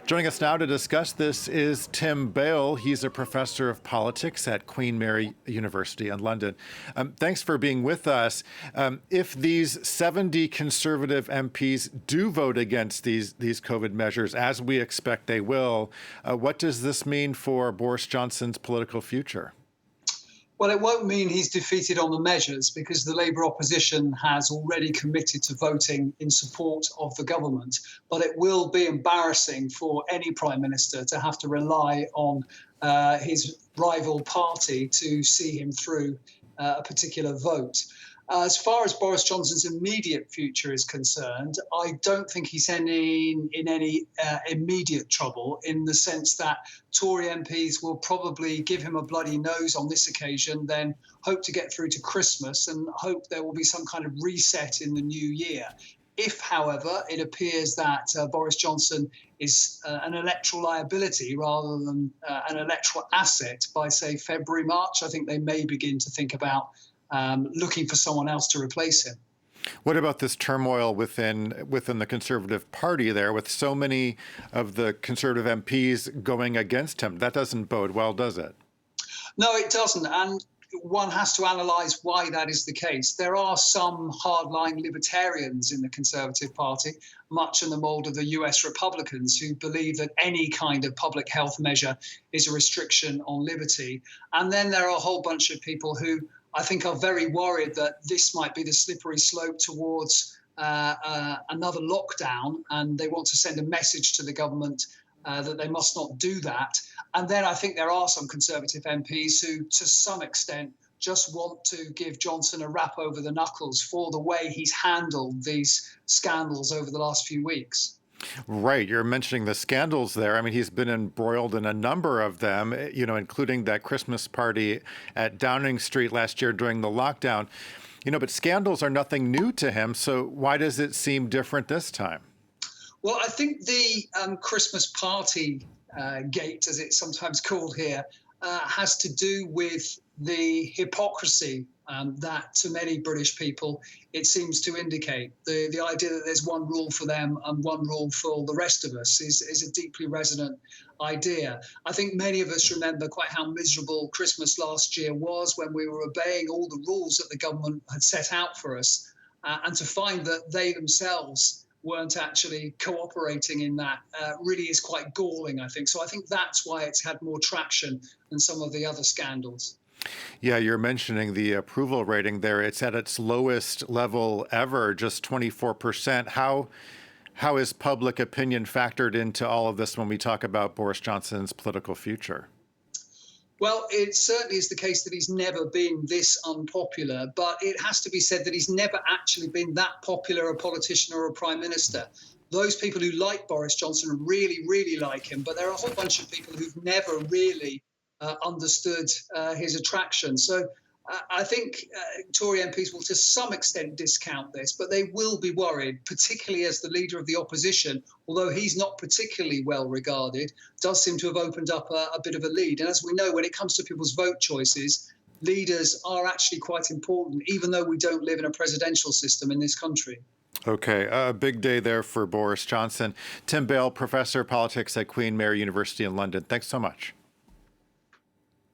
Joining us now to discuss this is Tim Bale. He's a professor of politics at Queen Mary University in London. Thanks for being with us. If these 70 Conservative MPs do vote against these COVID measures, as we expect they will, what does this mean for Boris Johnson's political future? Well, it won't mean he's defeated on the measures because the Labour opposition has already committed to voting in support of the government. But it will be embarrassing for any Prime Minister to have to rely on his rival party to see him through a particular vote. As far as Boris Johnson's immediate future is concerned, I don't think he's in any immediate trouble, in the sense that Tory MPs will probably give him a bloody nose on this occasion, then hope to get through to Christmas and hope there will be some kind of reset in the new year. If, however, it appears that Boris Johnson is an electoral liability rather than an electoral asset by, say, February, March, I think they may begin to think about looking for someone else to replace him. What about this turmoil within the Conservative Party there, with so many of the Conservative MPs going against him? That doesn't bode well, does it? No, it doesn't. And one has to analyse why that is the case. There are some hardline libertarians in the Conservative Party, much in the mould of the US Republicans, who believe that any kind of public health measure is a restriction on liberty. And then there are a whole bunch of people who I think are very worried that this might be the slippery slope towards another lockdown, and they want to send a message to the government that they must not do that. And then I think there are some Conservative MPs who, to some extent, just want to give Johnson a rap over the knuckles for the way he's handled these scandals over the last few weeks. Right. You're mentioning the scandals there. I mean, he's been embroiled in a number of them, including that Christmas party at Downing Street last year during the lockdown. But scandals are nothing new to him. So why does it seem different this time? Well, I think the Christmas party gate, as it's sometimes called here, has to do with the hypocrisy that to many British people it seems to indicate. The idea that there's one rule for them and one rule for the rest of us is a deeply resonant idea. I think many of us remember quite how miserable Christmas last year was, when we were obeying all the rules that the government had set out for us, and to find that they themselves weren't actually cooperating in that really is quite galling, I think. So I think that's why it's had more traction than some of the other scandals. Yeah, you're mentioning the approval rating there. It's at its lowest level ever, just 24%. How is public opinion factored into all of this when we talk about Boris Johnson's political future? Well, it certainly is the case that he's never been this unpopular, but it has to be said that he's never actually been that popular a politician or a prime minister. Those people who like Boris Johnson really, really like him, but there are a whole bunch of people who've never really understood his attraction. So I think Tory MPs will to some extent discount this, but they will be worried, particularly as the leader of the opposition, although he's not particularly well regarded, does seem to have opened up a bit of a lead. And as we know, when it comes to people's vote choices, leaders are actually quite important, even though we don't live in a presidential system in this country. Okay, a big day there for Boris Johnson. Tim Bale, professor of politics at Queen Mary University in London. Thanks so much.